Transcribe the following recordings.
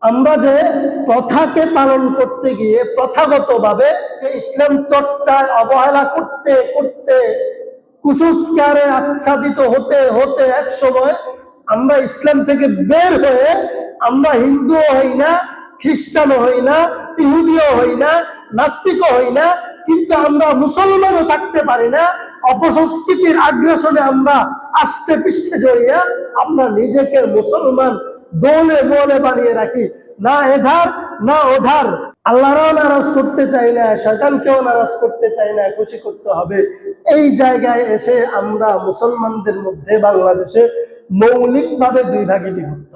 আমরা যে প্রথাকে পালন করতে গিয়ে প্রথাগতভাবে ইসলাম চর্চায় অবহেলা করতে করতে কুসংস্কারে আচ্ছাদিত হতে হতে এক সময় আমরা ইসলাম থেকে বের হয়ে আমরা হিন্দুও হই না, খ্রিস্টানও হই না, ইহুদিও হই না, নাস্তিকও হই না, কিন্তু আমরা মুসলমানও থাকতে পারি না। অপসংস্কৃতির আগ্রাসনে আমরা আষ্টে পৃষ্ঠে জড়িয়ে আমরা নিজেকে মুসলমান দোলে মোলে বানিয়ে রাখি, না এধার না ওধার। আল্লাহরও নারাজ করতে চাই না, শয়তানকেও নারাজ করতে চাই না, খুশি করতে হবে। এই জায়গায় এসে আমরা মুসলমানদের মধ্যে বাংলাদেশে মৌলিকভাবে দুই ভাগে বিভক্ত।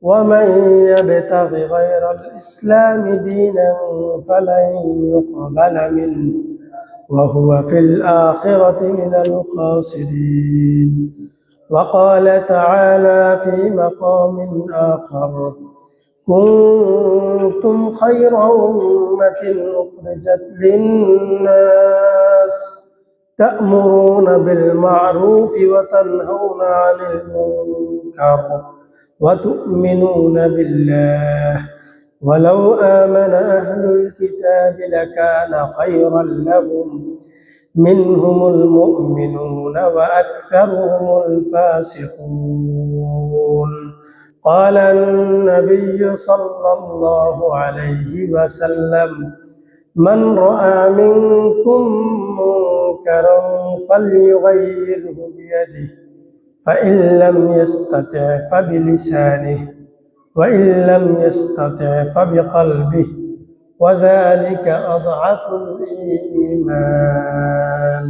ومن يبتغ غير الإسلام دينا فلن يقبل منه وهو في الآخرة من الخاسرين. وقال تعالى في مقام آخر: كنتم خير أمة أخرجت للناس تأمرون بالمعروف وتنهون عن المنكر وتؤمنون بالله ولو آمن أهل الكتاب لكان خيرا لهم منهم المؤمنون وأكثرهم الفاسقون. قال النبي صلى الله عليه وسلم: من رأى منكم منكرا فليغيره بيده فإن لم يستطع فبلسانه وإن لم يستطع فبقلبه وذلك أضعف الإيمان.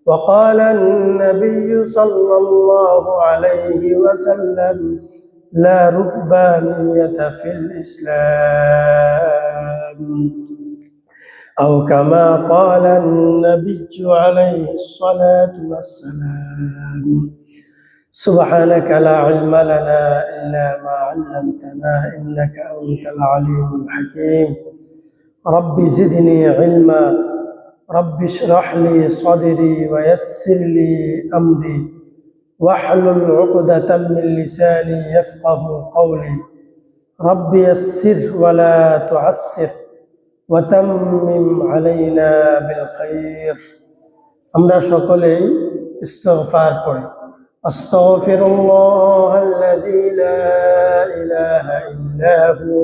وقال النبي صلى الله عليه وسلم: لا رهبانية في الإسلام، أو كما قال النبي عليه الصلاة والسلام. سبحانك لا علم لنا إلا ما علمتنا إنك أنت العليم الحكيم. رب زدني علما، رب اشرح لي صدري ويسر لي أمري واحلل عقدة من لساني يفقه قولي. رب يسر ولا تعسر وتمم علينا بالخير. আমরা সকলেই ইস্তিগফার করি। أستغفر الله الذي لا إله إلا هو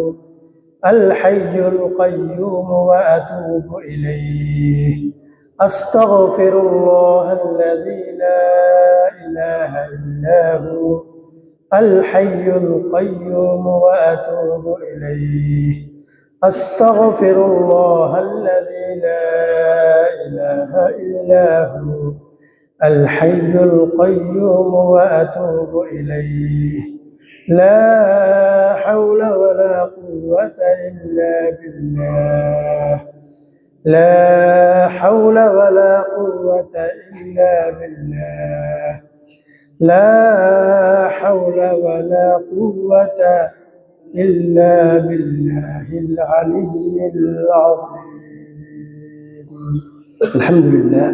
الحي القيوم وأتوب إليه. أستغفر الله الذي لا إله إلا هو الحي القيوم وأتوب إليه. أستغفر الله الذي لا إله إلا هو الحي القيوم وأتوب إليه. لا حول ولا قوة إلا بالله. لا حول ولا قوة إلا بالله. لا حول ولا قوة إلا بالله العلي العظيم. الحمد لله.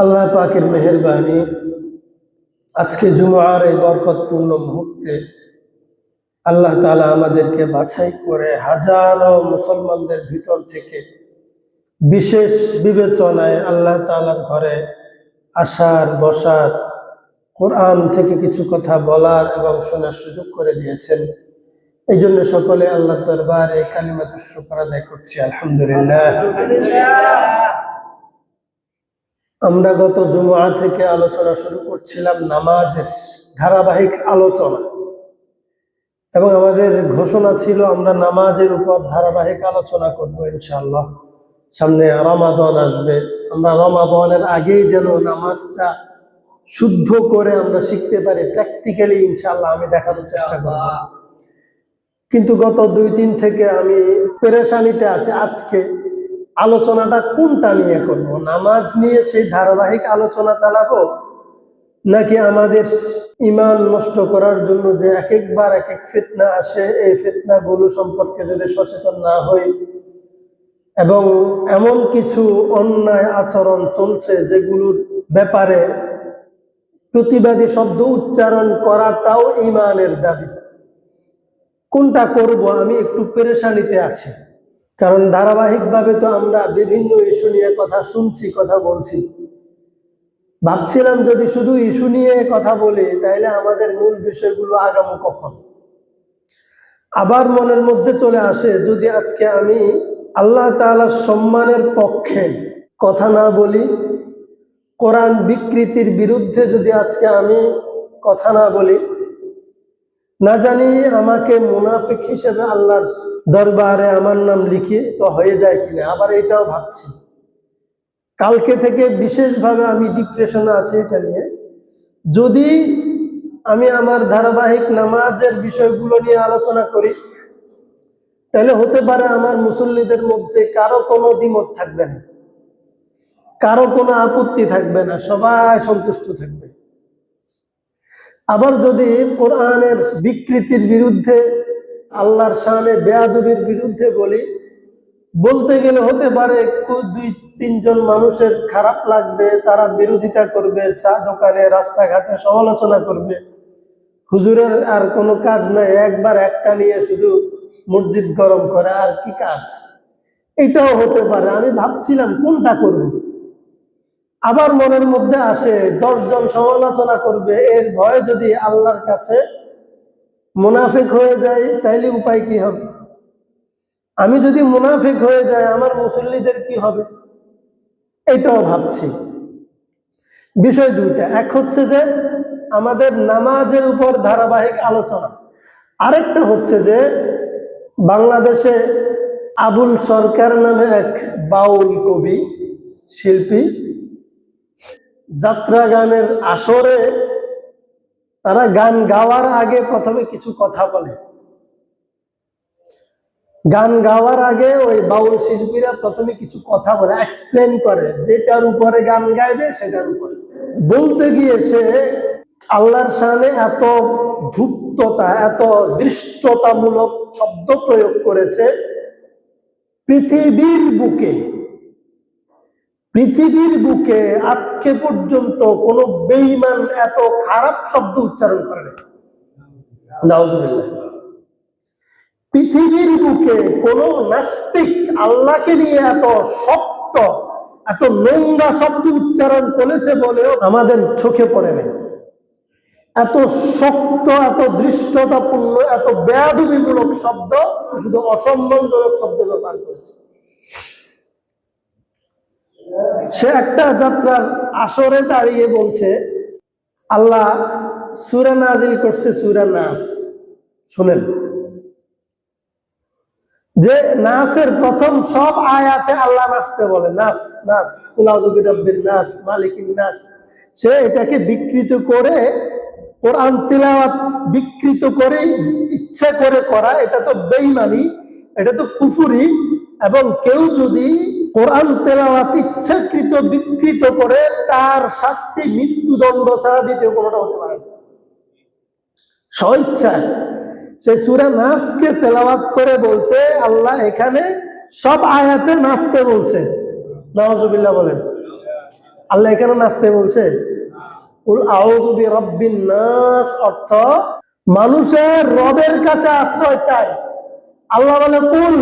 আল্লাহ পাকের মেহেরবানি, আজকে জুমআর এই বরকতপূর্ণ মুহূর্তে আল্লাহ তাআলা আমাদেরকে বাছাই করে হাজারো মুসলমানদের ভিতর থেকে বিশেষ বিবেচনায় আল্লাহ তাআলার ঘরে আসার, বসার, কোরআন থেকে কিছু কথা বলার এবং শোনার সুযোগ করে দিয়েছেন। এই জন্য সকলে আল্লাহর দরবারে কালিমাতুশ শুকর আদায় করছি, আলহামদুলিল্লাহ। আমরা গত জুমআ থেকে আলোচনা শুরু করছিলাম নামাজের ধারাবাহিক আলোচনা, এবং আমাদের ঘোষণা ছিল আমরা নামাজের উপর ধারাবাহিক আলোচনা করব ইনশাআল্লাহ। সামনে রমাদান আসবে, আমরা রমাদানের আগেই যেন নামাজটা শুদ্ধ করে আমরা শিখতে পারি প্র্যাকটিক্যালি, ইনশাআল্লাহ আমি দেখানোর চেষ্টা করব। কিন্তু গত 2-3 থেকে আমি পেরেশানিতে আছি, আজকে আলোচনাটা কোনটা নিয়ে করব? নামাজ নিয়ে সেই ধারাবাহিক আলোচনা চালাবো, নাকি আমাদের ঈমান নষ্ট করার জন্য যে এক একবার এক এক ফিতনা আসে, এই ফিতনাগুলো সম্পর্কে যদি সচেতন না হই, এবং এমন কিছু অন্যায় আচরণ চলছে যেগুলোর ব্যাপারে প্রতিবাদী শব্দ উচ্চারণ করাটাও ঈমানের দাবি, কোনটা করব আমি একটু পেরেশানিতে আছি। কারণ ধারাবাহিকভাবে তো আমরা বিভিন্ন ইস্যু নিয়ে কথা শুনছি, কথা বলছি। ভাবছিলাম যদি শুধু ইস্যু নিয়ে কথা বলি তাহলে আমাদের মূল বিষয়গুলো আগামী কখন। আবার মনের মধ্যে চলে আসে যদি আজকে আমি আল্লাহ তাআলার সম্মানের পক্ষে কথা না বলি, কোরআন বিকৃতির বিরুদ্ধে যদি আজকে আমি কথা না বলি, না জানি আমাকে মুনাফিক হিসেবে আল্লাহর দরবারে আমার নাম লিখিয়ে তো হয়ে যায় কিনা। আবার এটাও ভাবছি, কালকে থেকে বিশেষভাবে আমি ডিপ্রেশনে আছি এটা নিয়ে। যদি আমি আমার ধারাবাহিক নামাজের বিষয়গুলো নিয়ে আলোচনা করি তাহলে হতে পারে আমার মুসল্লিদের মধ্যে কারো কোনো দ্বিমত থাকবে না, কারো কোনো আপত্তি থাকবে না, সবাই সন্তুষ্ট থাকবে। আবার যদি কোরআনের বিকৃতির বিরুদ্ধে, আল্লাহর শানে বেয়াদবির বিরুদ্ধে বলি, বলতে গেলে হতে পারে দুই তিনজন মানুষের খারাপ লাগবে, তারা বিরোধিতা করবে, চা দোকানে রাস্তাঘাটে সমালোচনা করবে। হুজুরের আর কোনো কাজ নাই, একবার একটা নিয়ে শুধু মসজিদ গরম করে, আর কি কাজ। এটাও হতে পারে। আমি ভাবছিলাম কোনটা করব। আবার মনের মধ্যে আসে 10 জন সমালোচনা করবে, এর ভয়ে যদি আল্লাহর কাছে মুনাফিক হয়ে যায় তাইলে উপায় কি হবে। আমি যদি মুনাফিক হয়ে যাই আমার মুসল্লিদের কি হবে, এটাও ভাবছি। বিষয় দুইটা, এক হচ্ছে যে আমাদের নামাজের উপর ধারাবাহিক আলোচনা, আরেকটা হচ্ছে যে বাংলাদেশে আবুল সরকার নামে এক বাউল কবি শিল্পী যাত্রা গানের আসরে তারা গান গাওয়ার আগে প্রথমে কিছু কথা বলে। গান গাওয়ার আগে ওই বাউল শিল্পীরা প্রথমে কিছু কথা বলে, এক্সপ্লেন করে, যেটার উপরে গান গাইবে সেটার উপরে। বলতে গিয়ে সে আল্লাহর শানে এত ধূর্ততা, এত দৃষ্টতামূলক শব্দ প্রয়োগ করেছে, পৃথিবীর বুকে আজকে পর্যন্ত কোন বেঈমান এত খারাপ শব্দ উচ্চারণ করে না। নাউজুবিল্লাহ। পৃথিবীর বুকে কোন নাস্তিক আল্লাহকে নিয়ে এত শক্ত, এত নোংরা শব্দ উচ্চারণ করেছে বলেও আমাদের চোখে পড়ে না। এত শক্ত, এত দৃষ্টতাপূর্ণ, এত বেয়াদবিমূলক শব্দ, শুধু অসম্মানজনক শব্দ ব্যবহার করেছে। সে একটা যাত্রার আসরে দাঁড়িয়ে বলছে আল্লাহ সূরা নাজিল করছে, সূরা নাস। শুনেন, যে নাসের প্রথম সব আয়াতে আল্লাহ নাচতে বলে, নাস নাস কুল আউযু বিরাব্বিন নাস মালিকিন নাস। সে এটাকে বিকৃত করে কোরআন তিলাওয়াত বিকৃত করে ইচ্ছা করে করা, এটা তো বেঈমানি, এটা তো কুফরি। এবং কেউ যদি কোরআন তেলাওয়াত ইচ্ছাকৃত বিকৃত করে তার শাস্তি মৃত্যুদণ্ড ছাড়া দ্বিতীয় কোনোটা হতে পারে না। স্বইচ্ছায় সে সূরা নাসকে তেলাওয়াত করে বলছে আল্লাহ এখানে সব আয়াতে নাচতে বলছে। নাউজুবিল্লাহ বলেন। আল্লাহ এখানে নাচতে বলছে। কুল আউযু বিরাব্বিন নাস অর্থ মানুষের রবের কাছে আশ্রয় চায়। আল্লাহ বলে কুল,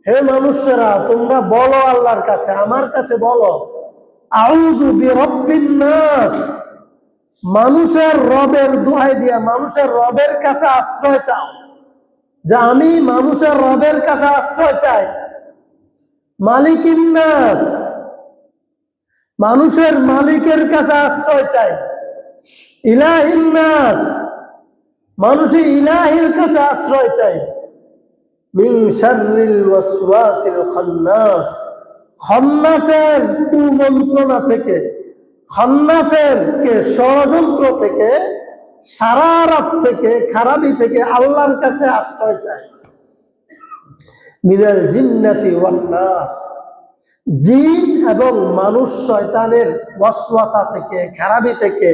হে মানুষেরা তোমরা বলো আল্লাহর কাছে, আমার কাছে বলো, আউযু বিরাব্বিন নাস, মানুষের রবের দোহাই দিয়া মানুষের রবের কাছে আশ্রয় চাও। যে আমি মানুষের রবের কাছে আশ্রয় চাই। মালিকিন নাস, মানুষের মালিকের কাছে আশ্রয় চাই। ইলাহিন নাস, মানুষের ইলাহির কাছে আশ্রয় চাই। মিন শাররিল ওয়াসওয়াসিল খান্নাস, খান্নাসের কুমন্ত্রণা থেকে, খান্নাসের কে ষড়যন্ত্র থেকে, শারারাত থেকে, খারাপি থেকে আল্লাহর কাছে আশ্রয় চায়। মিনাল জিন্নাতি ওয়ান নাস, জিন এবং মানুষ শয়তানের ওয়াসওয়াসা থেকে, খারাপি থেকে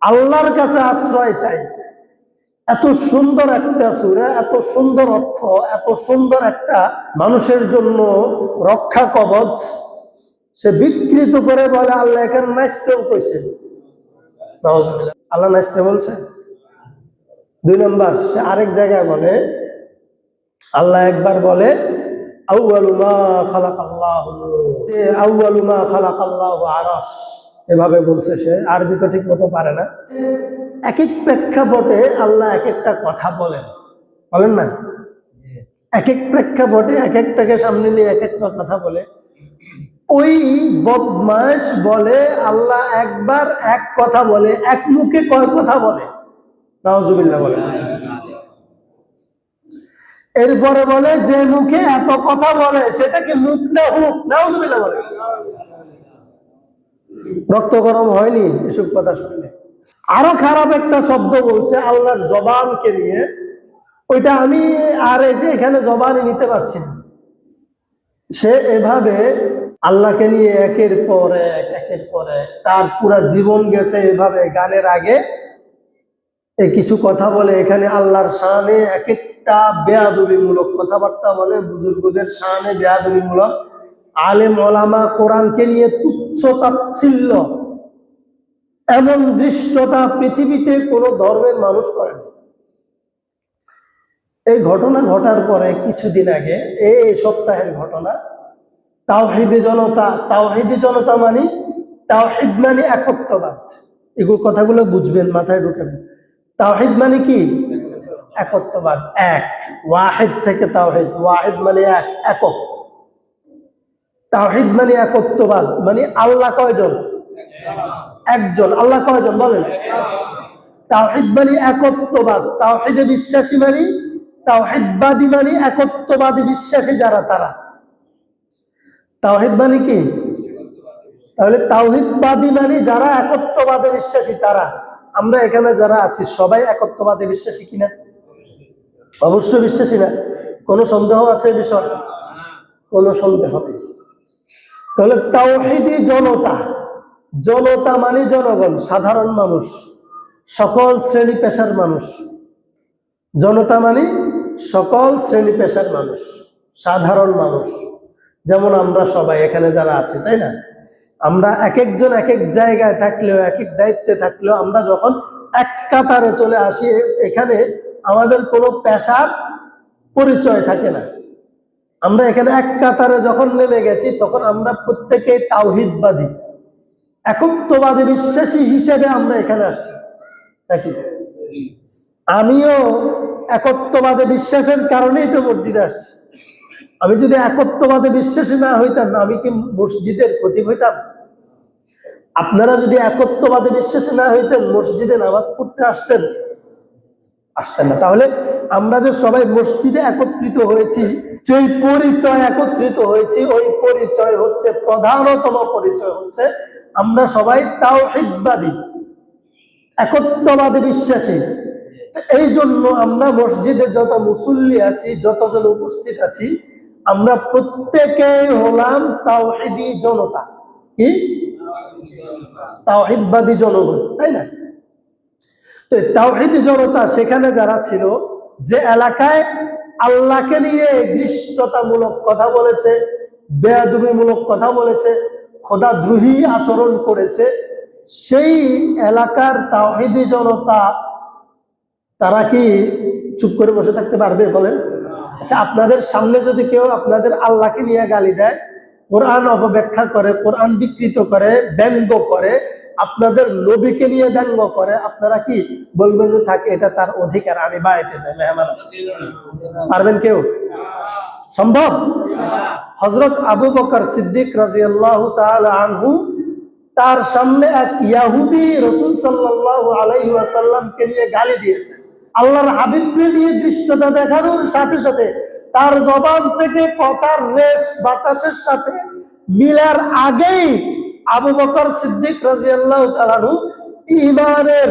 আল্লাহর কাছে আশ্রয় চাই। এত সুন্দর একটা সূরা, এত সুন্দর অর্থ, এত সুন্দর একটা মানুষের জন্য রক্ষা কবচ, সে বিকৃত করে বলে আল্লাহ এখানে নাচতেও কইছে। নাউজুবিল্লাহ। আল্লাহ নাচতে বলছে? দুই নম্বর, সে আরেক জায়গায় বলে, আল্লাহ একবার বলে আউয়ালু মা খালাকাল্লাহু আউয়ালু মা খালাকাল্লাহু আরশ, এভাবে বলছে। সে আরবি তো ঠিক মতো পারে না। এক এক প্রেক্ষাপটে আল্লাহ এক একটা কথা বলেন না, এক এক প্রেক্ষাপটে এক একটাকে সামনে নিয়ে এক একটা কথা বলে। ওই বদমাশ বলে আল্লাহ একবার এক কথা বলে, এক মুখে কয় কথা বলে? নাউজুবিল্লাহ বলে। এরপরে বলে যে মুখে এত কথা বলে সেটা কি মুখ না হুক? নাউজুবিল্লাহ বলে। রক্ত গরম হয়নি এসব কথা শুনলে? আরো খারাপ একটা শব্দ বলছে আল্লাহর জবানকে নিয়ে, ওইটা আমি আর এখানে জবানই নিতে পারছি না। সে এভাবে আল্লাহকে নিয়ে একের পর এক তার পুরা জীবন গেছে এভাবে গানের আগে কিছু কথা বলে। এখানে আল্লাহর শানে এক একটা বেয়াদবিমূলক কথাবার্তা বলে, বুজুর্গদের শানে বেয়াদবিমূলক, আলেম ওলামা কোরআনকে নিয়ে তুচ্ছ তাচ্ছিল্য, এমন দৃষ্টতা পৃথিবীতে কোনো ধর্মের মানুষ করে না। এই ঘটনা ঘটার পরে কিছুদিন আগে, এই সপ্তাহের ঘটনা, তাওহীদে জনতা মানে তাওহীদ মানে একত্ববাদ। এগুলো কথাগুলো বুঝবেন, মাথায় ঢুকাবেন। তাওহীদ মানে কি? একত্ববাদ, এক, ওয়াহিদ থেকে তাওহীদ, ওয়াহিদ মানে এক, একক। তাওহীদ মানে একত্ববাদ, মানে আল্লাহ কয়জন? একজন। আল্লাহ কয়জন বলেন? তাওহীদ মানে একত্ববাদ, তাওহীদে বিশ্বাসী মানে, তাওহীদবাদী মানে একত্ববাদী বিশ্বাসী যারা, তারা তাওহীদ মানে কি? তাহলে তাওহীদবাদী মানে যারা একত্ববাদে বিশ্বাসী তারা। আমরা এখানে যারা আছি সবাই একত্ববাদে বিশ্বাসী কিনা? অবশ্যই বিশ্বাসী না। কোনো সন্দেহ আছে এই বিষয়? কোনো সন্দেহ নেই। তাহলে তাওহীদি জনতা মানে জনগণ, সাধারণ মানুষ, সকল শ্রেণী পেশার মানুষ। জনতা মানে সকল শ্রেণী পেশার মানুষ, সাধারণ মানুষ, যেমন আমরা সবাই এখানে যারা আছি, তাই না? আমরা এক একজন এক এক জায়গায় থাকলেও, এক এক দায়িত্বে থাকলেও, আমরা যখন এক কাতারে চলে আসি এখানে আমাদের কোনো পেশার পরিচয় থাকে না। আমরা এখানে এক কাতারে যখন নেমে গেছি তখন আমরা প্রত্যেকে তাওহীদবাদী, একত্ববাদী বিশ্বাসী হিসেবে আমরা এখানে আসছি নাকি? আমিও একত্ববাদে বিশ্বাসের কারণেই তো মসজিদে আসছি। আমি যদি একত্ববাদে বিশ্বাসী না হইতাম, আমি কি মসজিদের খতিব হইতাম? আপনারা যদি একত্ববাদে বিশ্বাসী না হইতেন, মসজিদে নামাজ পড়তে আসতেন না। তাহলে আমরা যে সবাই মসজিদে একত্রিত হয়েছি, যেই পরিচয় একত্রিত হয়েছি, ওই পরিচয় হচ্ছে, প্রধানতম পরিচয় হচ্ছে আমরা সবাই তাওহীদবাদী, একত্ববাদে বিশ্বাসী। এই জন্য আমরা মসজিদে যত মুসল্লি আছি, যতজন উপস্থিত আছি, আমরা প্রত্যেকেই হলাম তাওহীদি জনতা। কি? তাওহীদবাদী জনগণ, তাই না? তো তাওহীদি জনতা সেখানে যারা ছিল, যে এলাকায় আল্লাহকে নিয়ে দৃষ্টতামূলক কথা বলেছে, বেয়াদবিমূলক কথা বলেছে, খোদাদ্রোহী আচরণ করেছে, সেই এলাকার তাওহীদি জনতা তারা কি চুপ করে বসে থাকতে পারবে বলেন? আচ্ছা, আপনাদের সামনে যদি কেউ আপনাদের আল্লাহকে নিয়ে গালি দেয়, কোরআন অপব্যাখ্যা করে, কোরআন বিকৃত করে, ব্যঙ্গ করে, আপনাদের নবীকে নিয়ে ব্যঙ্গ করে, আপনারা কি বলবেন যে থাকে এটা তার অধিকার, আমি বাড়াইতে চাই, মেহমান আছে? পারবেন কেউ? সম্ভব? হযরত আবু বকর সিদ্দিক রাদিয়াল্লাহু তাআলা আনহু, তার সামনে এক ইহুদি রাসূল সাল্লাল্লাহু আলাইহি ওয়াসাল্লামকে নিয়ে গালি দিয়েছে। আল্লাহর হাবিবকে নিয়ে দৃষ্টতা দেখানোর সাথে সাথে তার জবান থেকে কথার রেশ বাতাসের সাথে মিলার আগেই আবু বকর সিদ্দিক রাদিয়াল্লাহু তাআলা আনহু ঈমানের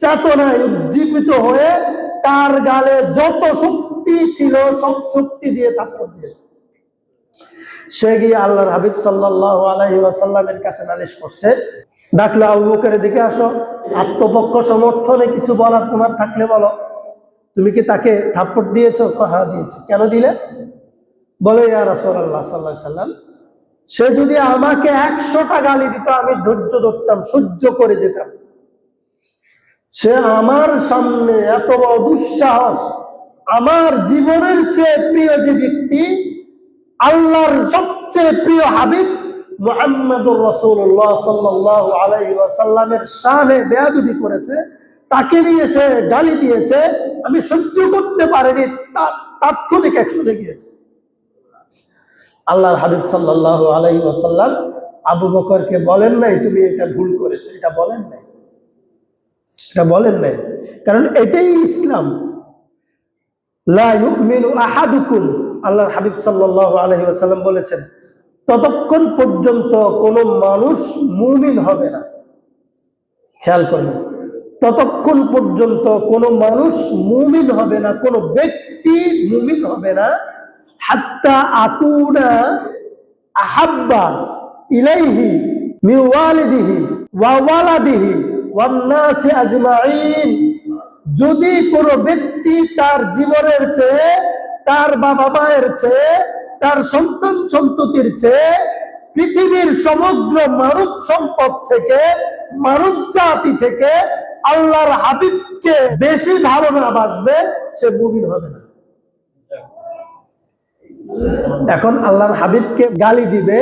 চেতনায় উজ্জীবিত হয়ে তার গালে যত শক্তি ছিল সব শক্তি দিয়ে থাপ্পড় দিয়েছে। সে গিয়ে আল্লাহর হাবিব সাল্লাল্লাহু আলাইহি ওয়াসাল্লামের কাছে নালিশ করছে। ডাকলো, আবু বকরের দিকে আসো, আত্মপক্ষ সমর্থনে কিছু বলার তোমার থাকলে বলো। তুমি কি তাকে থাপ্পড় দিয়েছো? হ্যাঁ দিয়েছি। কেন দিলে? বলে, ইয়া রাসূলুল্লাহ সাল্লাল্লাহু আলাইহি ওয়াসাল্লাম, সে যদি আমাকে 100টা গালি দিত আমি ধৈর্য ধরতাম, সহ্য করে যেতাম। সে আমার সামনে এত বড় দুঃসাহস, আমার জীবনের চেয়ে প্রিয় যে ব্যক্তি, আল্লাহর সবচেয়ে প্রিয় হাবিব মুহাম্মদুর রাসূলুল্লাহ সাল্লাল্লাহু আলাইহি ওয়াসাল্লামের শানে বেয়াদবি করেছে, তাকে নিয়ে সে গালি দিয়েছে, আমি সহ্য করতে পারিনি, তাৎক্ষণিক অ্যাকশনে গিয়েছে। আল্লাহর হাবিব সাল্লাল্লাহু আলাইহি ওয়াসাল্লাম আবু বকরকে বলেন নাই তুমি এটা ভুল করেছো, এটা বলেন নাই, এটা বলেন নাই, কারণ এটাই ইসলাম। লা ইউমিনু আহাদুকুম, আল্লাহর হাবিব সাল্লাল্লাহু আলাইহি ওয়াসাল্লাম বলেছেন, ততক্ষণ পর্যন্ত কোনো মানুষ মুমিন হবে না, খেয়াল করবেন, ততক্ষণ পর্যন্ত কোনো মানুষ মুমিন হবে না, কোনো ব্যক্তি মুমিন হবে না, হাত্তা আকুনা আহাব্বা ইলাইহি মিন ওয়ালিদিহি ওয়া ওয়ালাদিহি ওয়ান নাসি আজমাইন, যদি কোনো ব্যক্তি তার জীবনের চেয়ে, তার বাবা মায়ের চেয়ে, তার সন্তান সন্ততির চেয়ে, পৃথিবীর সমগ্র মানব সম্পদ থেকে, মানব জাতি থেকে আল্লাহর হাবিবকে বেশি ভালো না বাসবে, সে মুমিন হবে না। এখন আল্লাহর হাবিবকে গালি দিবে,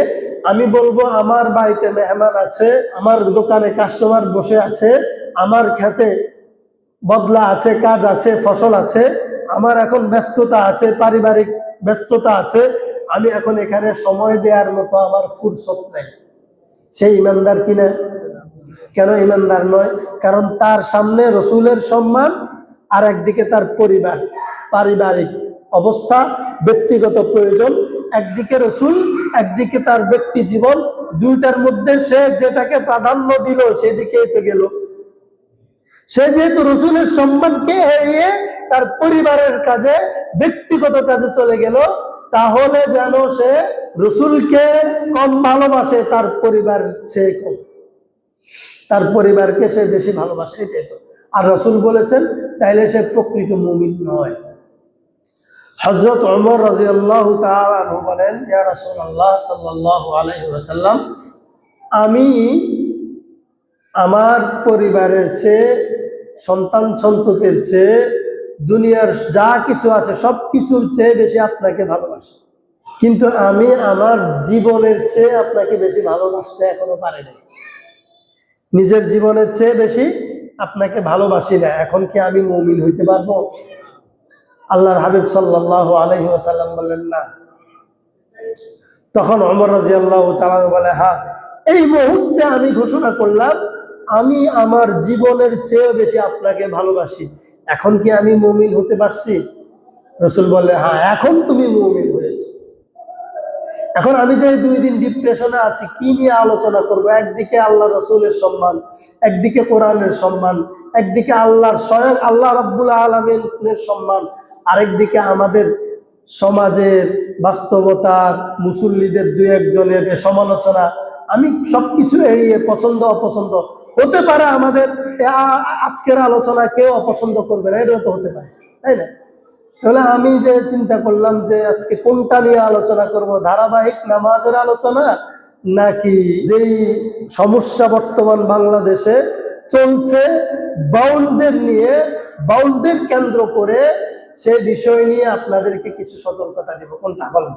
আমি বলবো আমার বাড়িতে মেহমান আছে, আমার দোকানে কাস্টমার বসে আছে, আমার খেতে বদলা আছে, কাজ আছে, ফসল আছে, আমার এখন ব্যস্ততা আছে, পারিবারিক ব্যস্ততা আছে, আমি এখন এখানে সময় দেওয়ার মতো আমার ফুরসত নাই। সে ইমানদার কিনা? কেন ইমানদার নয়? কারণ তার সামনে রসুলের সম্মান, আর একদিকে তার পরিবার, পারিবারিক অবস্থা, ব্যক্তিগত প্রয়োজন, একদিকে রসুল, একদিকে তার ব্যক্তি জীবন, দুইটার মধ্যে সে যেটাকে প্রাধান্য দিল সেদিকেই তো গেল। সে যেহেতু রসুলের সম্মানকে এড়িয়ে তার পরিবারের কাজে, ব্যক্তিগত কাজে চলে গেল, তাহলে যেন সে রসুলকে কম ভালোবাসে, তার পরিবার চেয়ে কম, তার পরিবারকে সে বেশি ভালোবাসে, এটাই তো। আর রসুল বলেছেন তাইলে সে প্রকৃত মুমিন নয়। হযরত ওমর রাদিয়াল্লাহু তাআলা আনহু বলেন, ইয়া রাসূলুল্লাহ সাল্লাল্লাহু আলাইহি ওয়াসাল্লাম, আমি আমার পরিবারের চেয়ে, সন্তান সন্ততির চেয়ে, দুনিয়ার যা কিছু আছে সব কিছুর চেয়ে বেশি আপনাকে ভালোবাসি, কিন্তু আমি আমার জীবনের চেয়ে আপনাকে বেশি ভালোবাসতে এখনো পারিনি। নিজের জীবনের চেয়ে বেশি আপনাকে ভালোবাসি না, এখন কি আমি মুমিন হইতে পারবো? আল্লাহর হাবিব সাল্লাল্লাহু আলাইহি ওয়াসাল্লাম বললেন না। তখন ওমর রাদিয়াল্লাহু তাআলা বলে, হ্যাঁ, এই মুহূর্তে আমি ঘোষণা করলাম আমি আমার জীবনের চেয়ে বেশি আপনাকে ভালোবাসি, এখন কি আমি মুমিন হতে পারছি? রসুল বলে, হ্যাঁ, এখন তুমি মুমিন হয়েছে। এখন আমি যে 2 দিন ডিপ্রেশনে আছি, কি নিয়ে আলোচনা করব? একদিকে আল্লাহ রসুলের সম্মান, একদিকে কোরআনের সম্মান, একদিকে আল্লাহর স্বয়ং আল্লাহ রাব্বুল আলামিনের সম্মান, আরেকদিকে আমাদের সমাজের বাস্তবতা, মুসল্লিদের 2-1 জনের সমালোচনা। আমি সবকিছু এড়িয়ে, পছন্দ অপছন্দ হতে পারে, আমাদের আজকের আলোচনা কেউ অপছন্দ করবে না, এটা তো হতে পারে, তাই না? তাহলে আমি যে চিন্তা করলাম যে আজকে কোনটা নিয়ে আলোচনা করব, ধারাবাহিক নামাজের আলোচনা, নাকি যেই সমস্যা বর্তমান বাংলাদেশে চলছে বাউলদের নিয়ে, বাউলদের কেন্দ্র করে সেই বিষয় নিয়ে আপনাদেরকে কিছু সতর্কতা দিব, কোনটা বলেন?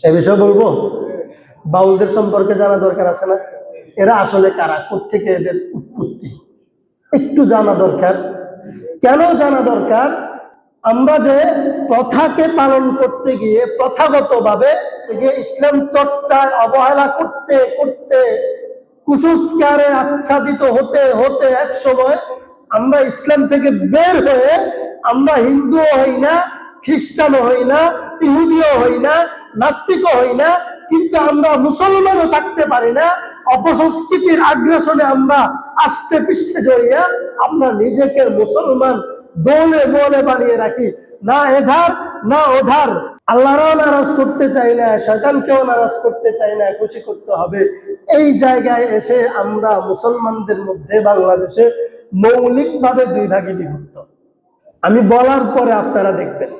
এ বিষয় বলবো? বাউলদের সম্পর্কে জানা দরকার আছে না? এরা আসলে কারা, কোত্থেকে এদের উৎপত্তি, একটু জানা দরকার। কেন জানা দরকার? আমরা যে প্রথাকে পালন করতে গিয়ে, প্রথাগতভাবে ইসলাম চর্চায় অবহেলা করতে করতে, কুসংস্কারে আচ্ছাদিত হতে হতে এক সময় আমরা ইসলাম থেকে বের হয়ে, আমরা হিন্দুও হই না, খ্রিস্টানও হই না, ইহুদিও হই না, নাস্তিকও হই না, কিন্তু আমরা মুসলমানও থাকতে পারি না। অপসংস্কৃতির আগ্রাসনে আমরা আষ্টে পৃষ্ঠে জড়িয়ে আমরা নিজেকে মুসলমান দোলে মোলে বানিয়ে রাখি, না এধার না ওধার। আল্লাহরও নারাজ করতে চাই না, শয়তানকেও নারাজ করতে চাই না, খুশি করতে হবে। এই জায়গায় এসে আমরা মুসলমানদের মধ্যে বাংলাদেশে মৌলিকভাবে 2 ভাগে বিভক্ত। আমি বলার পরে আপনারা দেখবেন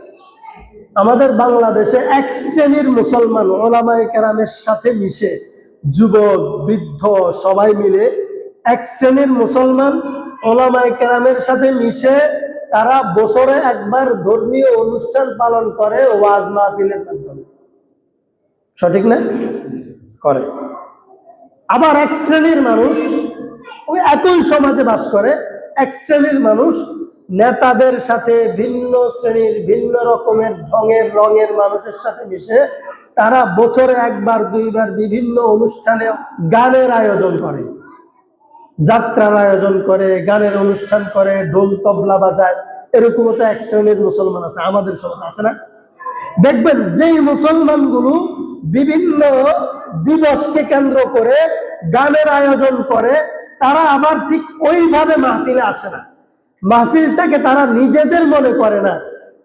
আমাদের বাংলাদেশে এক শ্রেণীর মুসলমান ওলামায়ে কেরামের সাথে মিশে, যুবক বৃদ্ধ সবাই মিলে এক শ্রেণীর মুসলমান ওলামায়ে কেরামের সাথে মিশে তারা বছরে একবার ধর্মীয় অনুষ্ঠান পালন করে ওয়াজ মাহফিলের মাধ্যমে, সঠিক না? করে। আবার এক শ্রেণীর মানুষ ওই একই সমাজে বাস করে, এক শ্রেণীর মানুষ নেতাদের সাথে ভিন্ন শ্রেণীর ভিন্ন রকমের রঙের মানুষের সাথে মিশে তারা বছরে একবার দুইবার বিভিন্ন অনুষ্ঠানে গানের আয়োজন করে, যাত্রার আয়োজন করে, গানের অনুষ্ঠান করে, ঢোল তবলা বাজায়। এরকমও তো এক শ্রেণীর মুসলমান আছে আমাদের সমাজে, আছে না? দেখবেন যেই মুসলমানগুলো বিভিন্ন দিবসকে কেন্দ্র করে গানের আয়োজন করে, তারা আবার ঠিক ওইভাবে মাহফিলে আসে না। মাহফিলটাকে তারা নিজেদের মনে করে না,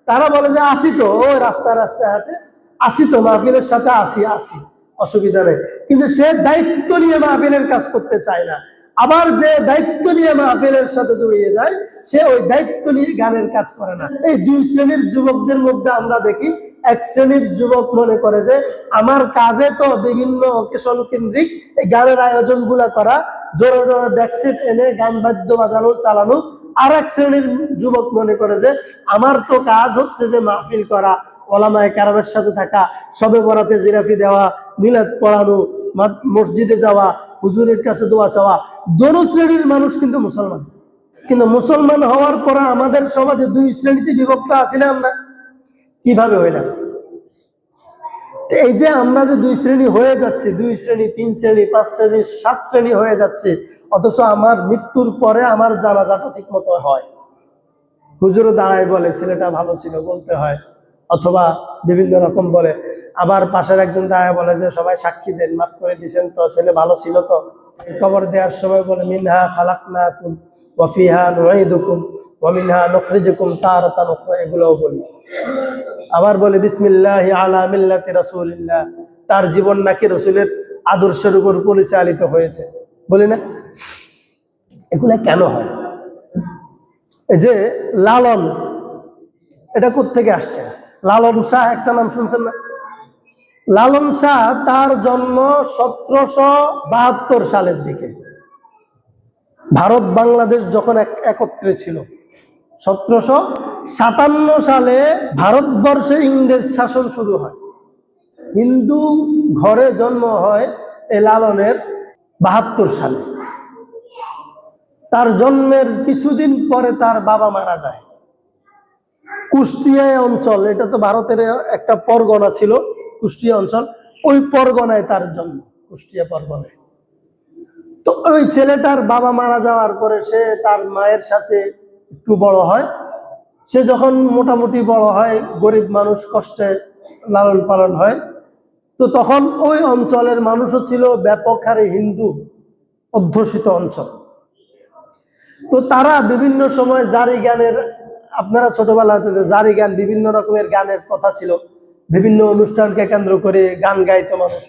তারা বলে যে আসি তো, ওই রাস্তায় রাস্তায় হাঁটে, আসি তো মাহফিলের সাথে, আসি, অসুবিধা নেই। কিন্তু সে দায়িত্ব নিয়ে মাহফিলের কাজ করতে চায় না। আবার যে দায়িত্ব নিয়ে মাহফিলের সাথে জড়িয়ে যায়, সে ওই দায়িত্ব নিয়ে গানের কাজ করে না। এই দুই শ্রেণীর যুবকদের মধ্যে আমরা দেখি, এক শ্রেণীর যুবক মনে করে যে আমার কাজে তো বিভিন্ন অকেশন কেন্দ্রিক এই গানের আয়োজন গুলা করা, জোরে জোরে ডেকসেট এনে গান বাদ্য বাজানো চালানো। আর এক শ্রেণীর যুবক মনে করে যে আমার তো কাজ হচ্ছে যে মাহফিল করা, ওলামায়ে কেরামের সাথে থাকা, শবে বরাতে জিরাফি দেওয়া, মিলাদ পড়ানো, মসজিদে যাওয়া, হুজুরের কাছে দোয়া চাওয়া। দোনো শ্রেণীর মানুষ কিন্তু মুসলমান। কিন্তু মুসলমান হওয়ার পরে আমাদের সমাজে দুই শ্রেণীতে বিভক্ত আছি না আমরা? কিভাবে হইলাম? এই যে আমরা যে দুই শ্রেণী হয়ে যাচ্ছি, 2 শ্রেণী 3 শ্রেণী 5 শ্রেণী 7 শ্রেণী হয়ে যাচ্ছে, অথচ আমার মৃত্যুর পরে আমার জানাজাটা ঠিক মতো হয়। হুজুরও দাঁড়ায় বলে ছেলেটা ভালো ছিল, বলতে হয়, অথবা বিভিন্ন রকম বলে। আবার পাশের একজন দাঁড়ায় বলে যে সবাই সাক্ষী দেন, মাফ করে দিয়েছেন তো, ছেলে ভালো ছিল তো। কবর দেওয়ার সময় বলে মিনহা খালাকনাকুম ওয়া ফিহা নুঈদুকুম ওয়া মিনহা নুখরিজুকুম তারাতান উখরা, এগুলোও বলি। আবার বলে বিসমিল্লাহি আলা মিল্লাতি রাসূলিল্লাহ, তার জীবন নাকি রাসূলের আদর্শের উপর পরিচালিত হয়েছে, বলি না? এগুলা কেন হয়? এই যে লালন, এটা কোত্থেকে আসছে? লালন শাহ একটা নাম শুনছেন না? লালন শাহ তার জন্ম 1772 সালের দিকে, ভারত বাংলাদেশ যখন একত্রে ছিল। 1757 সালে ভারতবর্ষে ইংরেজ শাসন শুরু হয়। হিন্দু ঘরে জন্ম হয় এই লালনের 72 সালে। তার জন্মের কিছুদিন পরে তার বাবা মারা যায়। কুষ্টিয়া অঞ্চল, এটা তো ভারতের একটা পরগনা ছিল, কুষ্টিয়া অঞ্চল, ওই পরগনায় তার জন্ম, কুষ্টিয়া পরগনায়। তো ওই ছেলেটার বাবা মারা যাওয়ার পরে সে তার মায়ের সাথে একটু বড় হয়। সে যখন মোটামুটি বড় হয়, গরিব মানুষ, কষ্টে লালন পালন হয়, তো তখন ওই অঞ্চলের মানুষও ছিল ব্যাপক হারে হিন্দু অধ্যুষিত অঞ্চল। তো তারা বিভিন্ন সময় জারি গানের, আপনারা ছোটবেলাতে জারি গান, বিভিন্ন রকমের গানের কথা ছিল, বিভিন্ন অনুষ্ঠানকে কেন্দ্র করে গান গাইতো মানুষ।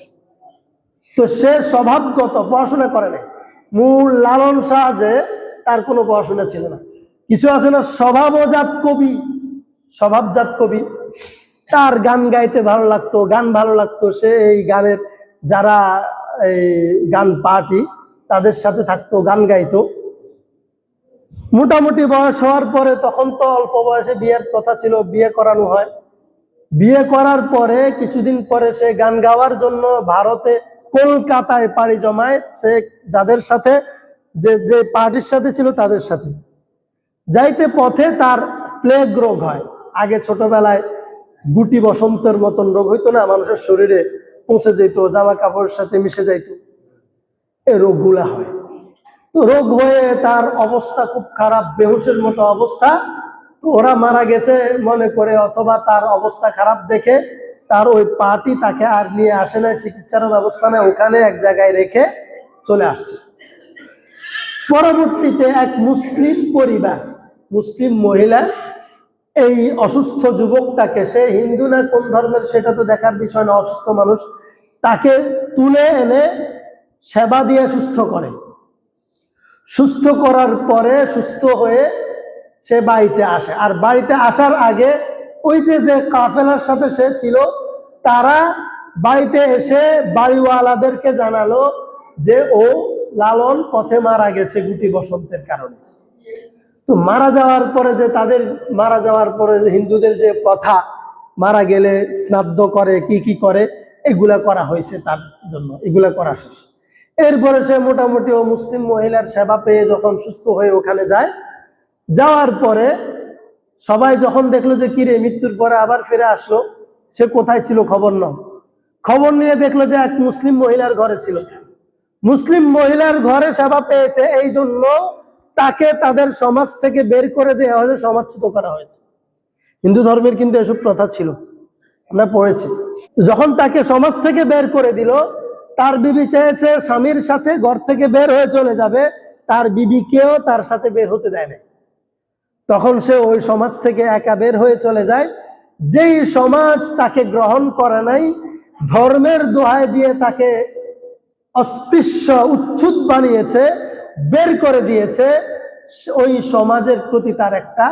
তো সে স্বভাবগত পড়াশোনা করে নাই। মূল লালন শাহ যে, তার কোনো পড়াশোনা ছিল না, কিছু আছে না স্বভাবজাত কবি, স্বভাবজাত কবি। তার গান গাইতে ভালো লাগতো, গান ভালো লাগতো। সে এই গানের যারা এই গান পার্টি, তাদের সাথে থাকতো, গান গাইতো। মোটামুটি বয়স হওয়ার পরে, তখন তো অল্প বয়সে বিয়ের প্রথা ছিল, বিয়ে করানো হয়। বিয়ে করার পরে কিছুদিন পরে সে গান গাওয়ার জন্য ভারতে কলকাতায় পাড়ি জমায়। সে যাদের সাথে, যে পার্টির সাথে ছিল তাদের সাথে যাইতে পথে তার প্লেগ রোগ হয়। আগে ছোটবেলায় গুটি বসন্তের মতন রোগ হইতো না, মানুষের শরীরে পৌঁছে যেত, জামা কাপড়ের সাথে মিশে যাইত, এই রোগগুলা হয়। তো রোগ হয়ে তার অবস্থা খুব খারাপ, বেহুশের মতো অবস্থা। তো ওরা মারা গেছে মনে করে, অথবা তার অবস্থা খারাপ দেখে তার ওই পার্টি তাকে আর নিয়ে আসে নাই, চিকিৎসারও ব্যবস্থা নেই, ওখানে এক জায়গায় রেখে চলে আসছে। পরবর্তীতে এক মুসলিম পরিবার, মুসলিম মহিলা এই অসুস্থ যুবকটাকে, সে হিন্দু না কোন ধর্মের সেটা তো দেখার বিষয় না, অসুস্থ মানুষ, তাকে তুলে এনে সেবা দিয়ে সুস্থ করে। সুস্থ করার পরে সুস্থ হয়ে সে বাড়িতে আসে। আর বাড়িতে আসার আগে ওই যে কাফেলার সাথে সে ছিল, তারা বাড়িতে এসে বাড়িওয়ালাদেরকে জানালো যে ও লালন পথে মারা গেছে গুটি বসন্তের কারণে। তো মারা যাওয়ার পরে যে হিন্দুদের যে প্রথা, মারা গেলে শ্রাদ্ধ করে, কি কি করে, এগুলা করা হয়েছে তার জন্য, এগুলা করা শেষ। এরপরে সে মোটামুটি ও মুসলিম মহিলার সেবা পেয়ে যখন সুস্থ হয়ে ওখানে যায়, যাওয়ার পরে সবাই যখন দেখলো যে কিরে মৃত্যুর পরে আবার ফিরে আসলো, সে কোথায় ছিল খবর নাও। খবর নিয়ে দেখলো যে এক মুসলিম মহিলার ঘরে ছিল। মুসলিম মহিলার ঘরে সেবা পেয়েছে, এই জন্য তাকে তাদের সমাজ থেকে বের করে দেওয়া হয়েছে, সমাজচ্যুত করা হয়েছে। হিন্দু ধর্মের কিন্তু এসব প্রথা ছিল, আমরা পড়েছি। যখন তাকে সমাজ থেকে বের করে দিল, তার বিবি চেয়েছে স্বামীর সাথে ঘর থেকে বের হয়ে চলে যাবে, তার বিবিকেও তার সাথে বের হতে দেয় না। তখন সে ওই সমাজ থেকে একা বের হয়ে চলে যায়। যেই সমাজ তাকে গ্রহণ করে নাই, ধর্মের দোহাই দিয়ে তাকে অস্পৃশ্য উচ্ছুত বানিয়েছে, বের করে দিয়েছে, ওই সমাজের প্রতি তার একটা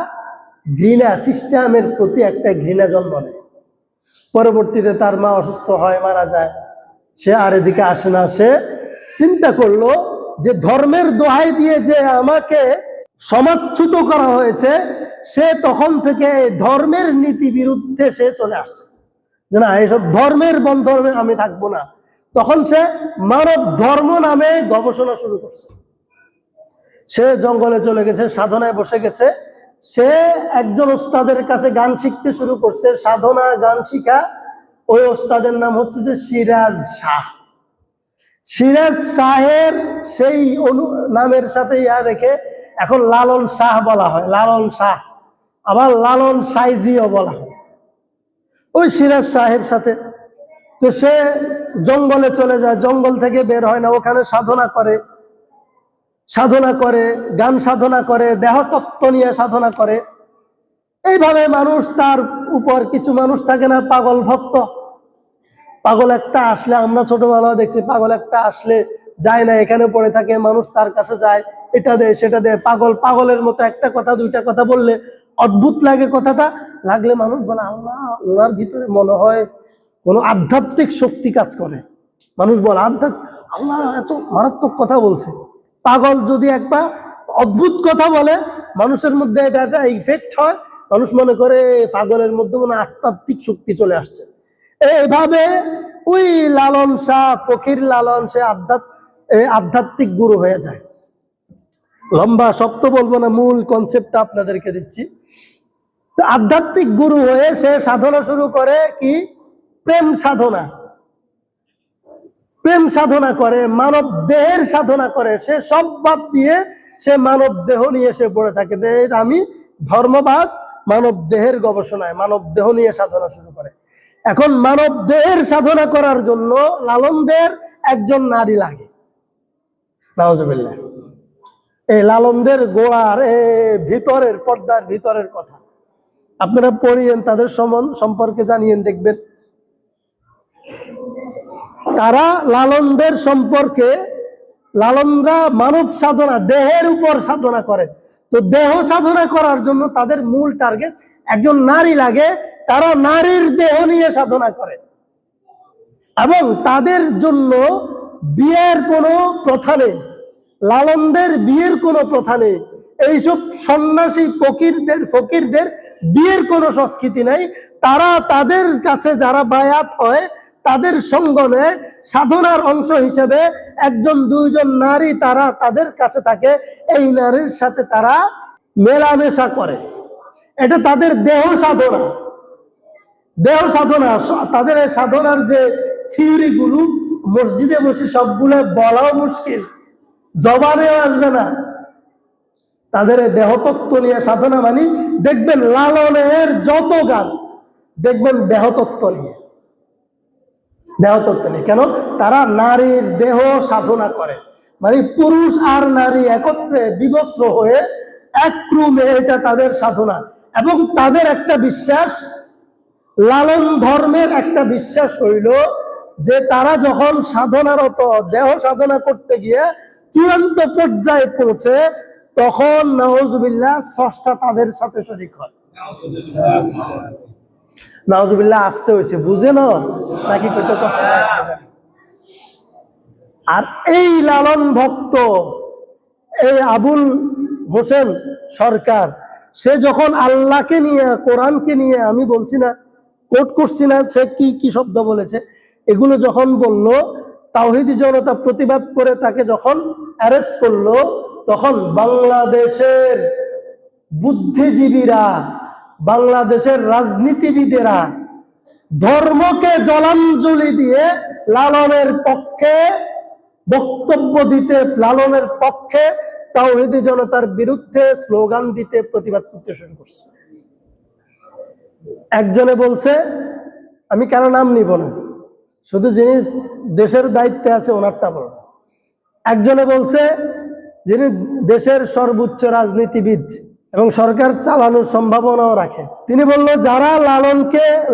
ঘৃণা, সিস্টেমের প্রতি একটা ঘৃণা জন্ম নেয়। পরবর্তীতে তার মা অসুস্থ হয়, মারা যায়, সে আর এদিকে আসে না। সে চিন্তা করলো যে ধর্মের দোহাই দিয়ে যে আমাকে সমাজচ্যুত করা হয়েছে, সে তখন থেকে ধর্মের নীতি বিরুদ্ধে সে চলে আসছে, যে না এইসব ধর্মের বন্ধনে আমি থাকবো না। তখন সে মানব ধর্ম নামে গবেষণা শুরু করছে। সে জঙ্গলে চলে গেছে, সাধনায় বসে গেছে। সে একজন ওস্তাদের কাছে গান শিখতে শুরু করছে, সাধনা গান শিখা। ওই ওস্তাদের নাম হচ্ছে যে সিরাজ শাহ। সিরাজ শাহের সেই নামের সাথে ইয়া রেখে এখন লালন শাহ বলা হয়, লালন শাহ, আবার লালন সাইজিও বলা হয় ওই সিরাজ শাহের সাথে। তো সে জঙ্গলে চলে যায়, জঙ্গল থেকে বের হয় না, ওখানে সাধনা করে, গান সাধনা করে, দেহতত্ত্ব নিয়ে সাধনা করে। এইভাবে মানুষ, তার উপর কিছু মানুষ থাকে না পাগল ভক্ত, পাগল একটা আসলে, আমরা ছোটবেলা দেখছি, পাগল একটা আসলে যায় না, এখানে পড়ে থাকে, মানুষ তার কাছে যায়, এটা দে সেটা দে। পাগলের মতো একটা কথা দুইটা কথা বললে অদ্ভুত লাগে, কথাটা লাগলে মানুষ বলে আল্লাহ, ওনার ভিতরে মনে হয় কোনো আধ্যাত্মিক শক্তি কাজ করে। মানুষ বলে আল্লাহ এত মারাত্মক কথা বলছে। পাগল যদি একটা অদ্ভুত কথা বলে, মানুষের মধ্যে এটা একটা ইফেক্ট হয়, মানুষ মনে করে পাগলের মধ্যে মনে আধ্যাত্মিক শক্তি চলে আসছে। এইভাবে ওই লালন শাহ, ফকির লালন, সে আধ্যাত্মিক গুরু হয়ে যায়। লম্বা শক্ত বলবো না, মূল কনসেপ্টটা আপনাদেরকে দিচ্ছি। তো আধ্যাত্মিক গুরু হয়ে সে সাধনা শুরু করে, কি প্রেম সাধনা করে, মানব দেহের সাধনা করে। সে সব বাদ দিয়ে সে মানব দেহ নিয়ে সে পড়ে থাকে। আমি ধর্মবাদ, মানব দেহের গবেষণায় মানব দেহ নিয়ে সাধনা শুরু করে। এখন মানব দেহের সাধনা করার জন্য লালনদের একজন নারী লাগে। নাউজুবিল্লাহ। এই লালনদের গোড়ার ভিতরের পর্দার ভিতরের কথা আপনারা পড়িয়েন, তাদের সম্পর্কে জানিয়েন, দেখবেন তারা লালনদের সম্পর্কে, লালনরা মানব সাধনা, দেহের উপর সাধনা করে। তো দেহ সাধনা করার জন্য তাদের মূল টার্গেট একজন নারী লাগে। তারা নারীর দেহ নিয়ে সাধনা করে এবং তাদের জন্য বিয়ের কোনো প্রথা নেই। লালনদের বিয়ের কোনো প্রথা নেই। এইসব সন্ন্যাসী ফকিরদের বিয়ের কোনো সংস্কৃতি নাই। তারা তাদের কাছে যারা বায়াত হয়, তাদের সঙ্গ নেয়, সাধনার অংশ হিসেবে একজন দুইজন নারী তারা তাদের কাছে থাকে, এই নারীর সাথে তারা মেলামেশা করে। এটা তাদের দেহ সাধনা। তাদের এই সাধনার যে থিওরি গুলো মসজিদে বসে সবগুলো বলাও মুশকিল, জবানেও আসবে না। তাদের এই দেহতত্ত্ব নিয়ে সাধনা, মানে দেখবেন লালনের যত গান দেখবেন দেহতত্ত্ব নিয়ে। কেন? তারা নারীর দেহ সাধনা করে, মানে পুরুষ আর নারী একত্রে বিবস্ত্র হয়ে এক ক্রমে, এটা তাদের সাধনা। এবং তাদের একটা বিশ্বাস, লালন ধর্মের একটা বিশ্বাস হইল যে তারা যখন সাধনারত, দেহ সাধনা করতে গিয়ে চূড়ান্ত পর্যায়ে পৌঁছে, তখন নাউজুবিল্লাহ স্রষ্টা তাদের সাথে শরীক হয়। নাউজুবিল্লাহ আসতে হয়েছে, বুঝে না নাকি কত কষ্ট লাগছে। আর এই লালন ভক্ত, এই আবুল হোসেন সরকার, সে যখন আল্লাহকে নিয়ে কোরআনকে নিয়ে, আমি বলছি না, কোট করছি না, সে কি কি শব্দ বলেছে, এগুলো যখন বলল, তাওহীদি জনতা প্রতিবাদ করে তাকে যখন অ্যারেস্ট করলো, তখন বাংলাদেশের বুদ্ধিজীবীরা, বাংলাদেশের রাজনীতিবিদেরা ধর্মকে জলাঞ্জলি দিয়ে লালনের পক্ষে বক্তব্য দিতে, লালনের পক্ষে তাওহীদি জনতার বিরুদ্ধে স্লোগান দিতে, প্রতিবাদ করতে শুরু করছে। একজনে বলছে, আমি কারো নাম নিব না, শুধু যিনি দেশের দায়িত্বে আছে ওনারটা বলব। একজনে বলছে যিনি দেশের সর্বোচ্চ রাজনীতিবিদ এবং সরকার চালানোর সম্ভাবনাও রাখে, তিনি বলল, যারা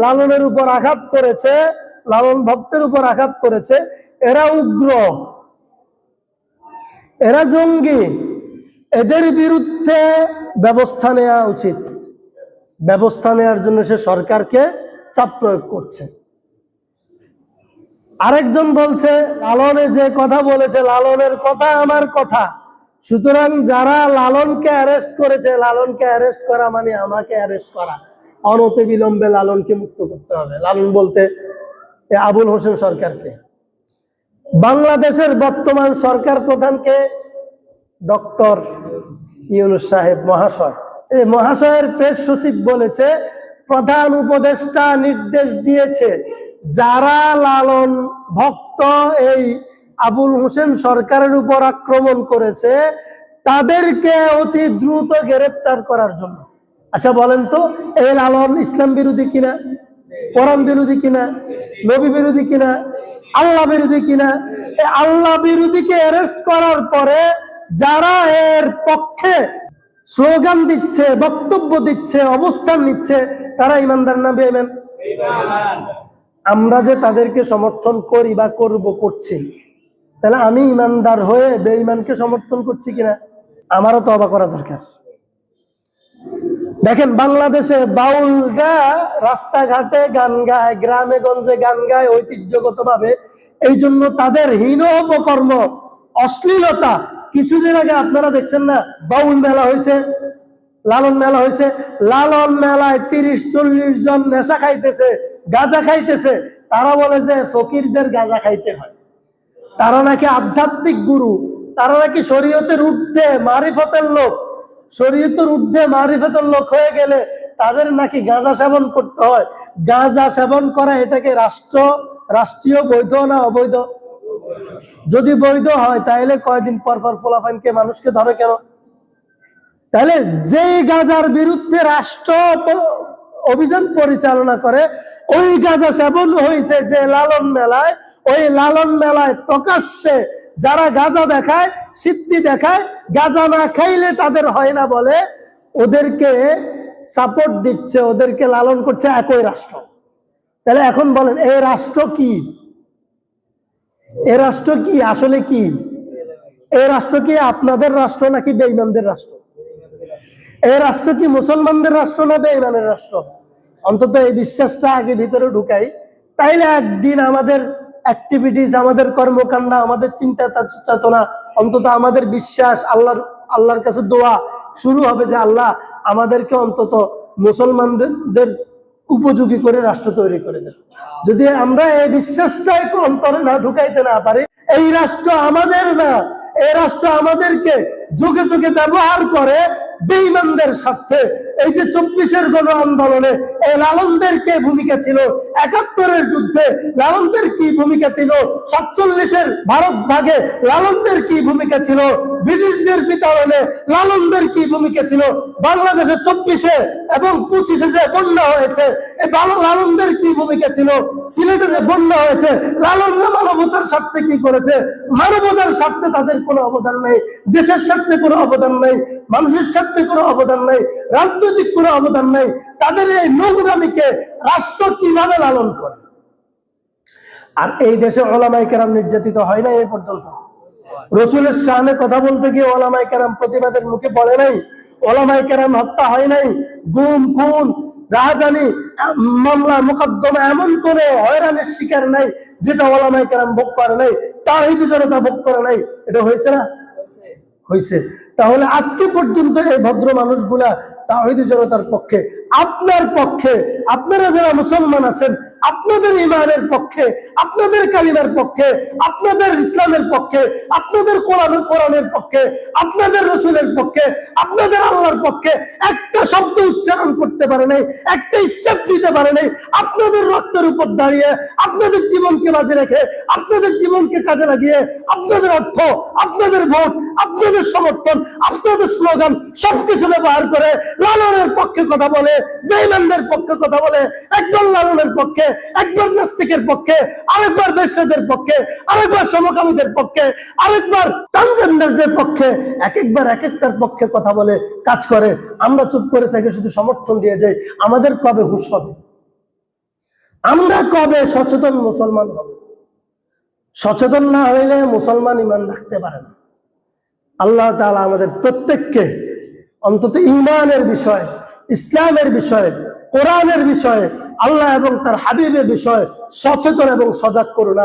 লালনের উপর আঘাত করেছে, লালন ভক্তের উপর আঘাত করেছে, এরা উগ্র, এরা জঙ্গি, এদের বিরুদ্ধে ব্যবস্থা নেওয়া উচিত। ব্যবস্থা নেওয়ার জন্য সে সরকারকে চাপ প্রয়োগ করছে। আরেকজন বলছে, লালনে যে কথা বলেছে, লালনের কথা আমার কথা, সুতরাং যারা লালনকে অ্যারেস্ট করেছে, লালনকে অ্যারেস্ট করা মানে আমাকে অ্যারেস্ট করা, অনতিবিলম্বে লালনকে মুক্ত করতে হবে। লালন বলতে আবুল হোসেন সরকারকে। বাংলাদেশের বর্তমান সরকার প্রধানকে ডক্টর ইউনূস সাহেব মহাশয়। এই মহাশয়ের প্রেস সচিব বলেছে, প্রধান উপদেষ্টা নির্দেশ দিয়েছে যারা লালন ভক্ত এই আবুল হোসেন সরকারের উপর আক্রমণ করেছে তাদেরকে অতি দ্রুত গ্রেফতার করার জন্য। আচ্ছা বলেন তো, এই লালন ইসলাম বিরোধী কিনা, কোরআন বিরোধী কিনা, নবী বিরোধী কিনা, আল্লাহ বিরোধী কিনা? এই আল্লাহ বিরোধীকে অ্যারেস্ট করার পরে যারা এর পক্ষে স্লোগান দিচ্ছে, বক্তব্য দিচ্ছে, অবস্থান নিচ্ছে, তারা ইমানদার না বেঈমান? আমরা যে তাদেরকে সমর্থন করি বা করছি, তাহলে আমি ইমানদার হয়ে বেঈমানকে সমর্থন করছি কিনা আমারও তওবা করা দরকার। দেখেন, বাংলাদেশে বাউলরা রাস্তাঘাটে গান গায়, গ্রামে গঞ্জে গান গায় ঐতিহ্যগতভাবে, এই জন্য তাদের হীন অপকর্ম, অশ্লীলতা। কিছুদিন আগে আপনারা দেখছেন না, বাউল মেলা হয়েছে, লালন মেলা হয়েছে, লালন মেলায় 30-40 জন নেশা খাইতেছে, গাঁজা খাইতেছে। তারা বলে যে ফকিরদের গাঁজা খাইতে হয়, তারা নাকি আধ্যাত্মিক গুরু, তারা নাকি শরীয়তের ঊর্ধ্বে মারিফতের লোক, শরীয়তের ঊর্ধ্বে মারিফতের লোক হয়ে গেলে তাদের নাকি গাঁজা সেবন করতে হয়। গাঁজা সেবন করা এটাকে রাষ্ট্রীয় বৈধ না অবৈধ? যদি বৈধ হয় তাহলে কয়দিন পর পর ফলাফাইনকে মানুষকে ধরে কেন? তাহলে যেই গাঁজার বিরুদ্ধে রাষ্ট্র অভিযান পরিচালনা করে, ওই গাঁজা সেবন হয়েছে যে লালন মেলায়, ওই লালন মেলায় প্রকাশ্যে যারা গাঁজা দেখায়, সিদ্ধি দেখায়, গাঁজা না খাইলে তাদের হয় না বলে ওদেরকে সাপোর্ট দিচ্ছে, ওদেরকে লালন করছে একই রাষ্ট্র। তাহলে এখন বলেন, এই রাষ্ট্র কি? এই রাষ্ট্র কি আসলে কি? এই রাষ্ট্র কি আপনাদের রাষ্ট্র নাকি বেঈমানদের রাষ্ট্র? এই রাষ্ট্র কি মুসলমানদের রাষ্ট্র না বেঈমানের রাষ্ট্র? অন্তত এই বিশ্বাসটা আগে ভিতরে ঢুকাই, তাইলে একদিন আমাদের অ্যাক্টিভিটিস, আমাদের কর্মকাণ্ড, আমাদের চিন্তা চেতনা, অন্তত আমাদের বিশ্বাস, আল্লাহর কাছে দোয়া শুরু হবে যে আল্লাহ আমাদেরকে অন্তত মুসলমানদের উপযোগী করে রাষ্ট্র তৈরি করে দেন। যদি আমরা এই বিশ্বাসটাই অন্তরে না ঢুকাইতে না পারি, এই রাষ্ট্র আমাদের না, এই রাষ্ট্র আমাদেরকে যুগে যুগে ব্যবহার করে বেঈমানদের স্বার্থে। এই যে 24-এর গণ আন্দোলনে এই লালনদের কি ভূমিকা ছিল, 71-এর যুদ্ধে লালনদের কি ভূমিকা ছিল, 47-এর ভারত ভাগে লালনদের কি ভূমিকা ছিল, ব্রিটিশদের বিতাড়নে লালনদের কি ভূমিকা ছিল, বাংলাদেশে 24-এ এবং 25-এ যে বন্যা হয়েছে, এই লালনদের কি ভূমিকা ছিল, সিলেটে যে বন্যা হয়েছে, লালনরা মানবতার স্বার্থে কি করেছে? মানবতার স্বার্থে তাদের কোনো অবদান নেই, দেশের স্বার্থে কোনো অবদান নেই, মানুষের স্বার্থে কোনো অবদান নেই, রাজনৈতিক কোনো অবদান নেই। তাদের এই নোংরামিকে রাষ্ট্র কিভাবে লালন করে? আর এই দেশে ওলামায়ে কেরাম নির্যাতিত হয় না এই পর্যন্ত? রসুলের শানে কথা বলতে গিয়ে ওলামায়ে কেরাম প্রতিবাদের মুখে পড়ে নাই? ওলামায়ে কেরাম হত্যা হয় নাই? গুম, খুন, রাহাজানি, মামলা, মোকদ্দমা, এমন কোন হয়রানির শিকার নাই যেটা ওলামায়ে কেরাম ভোগ করে নাই, তাওহীদি জনতা ভোগ করে নাই? এটা হয়েছে না? হয়েছে। তাহলে আজকে পর্যন্ত এই ভদ্র মানুষগুলা তাওহীদি জনতার পক্ষে, আপনার পক্ষে, আপনারা যারা মুসলমান আছেন, আপনাদের ইমানের পক্ষে, আপনাদের কালিমার পক্ষে, আপনাদের ইসলামের পক্ষে, আপনাদের কোরআনের পক্ষে, আপনাদের রসুলের পক্ষে, আপনাদের আল্লাহর পক্ষে একটা শব্দ উচ্চারণ করতে পারে নাই, একটা স্টেপ নিতে পারে নাই। আপনাদের রক্তের উপর দাঁড়িয়ে, আপনাদের জীবনকে বাজে রেখে, আপনাদের জীবনকে কাজে লাগিয়ে, আপনাদের অর্থ, আপনাদের ভোট, আপনাদের সমর্থন, আপনাদের স্লোগান সবকিছু ব্যবহার করে লালনের পক্ষে কথা বলে, বেঈমানদের পক্ষে কথা বলে, একবার লালনের পক্ষে, একবার নাস্তিকের পক্ষে, আরেকবার বেশ্যাদের পক্ষে, আরেকবার সমকামীদের পক্ষে, আরেকবার ট্রান্সজেন্ডারদের পক্ষে, এক একবার এক একটার পক্ষে কথা বলে কাজ করে। আমরা চুপ করে থেকে শুধু সমর্থন দিয়ে যাই। আমাদের কবে হুঁশ হবে? আমরা কবে সচেতন মুসলমান হব? সচেতন না হইলে মুসলমান ঈমান রাখতে পারে না। আল্লাহ তাআলা আমাদের প্রত্যেককে অন্তত ঈমানের বিষয়, ইসলামের বিষয়ে, কোরআনের বিষয়ে, আল্লাহ এবং তার হাবিবের বিষয়ে সচেতন এবং সজাগ করুন।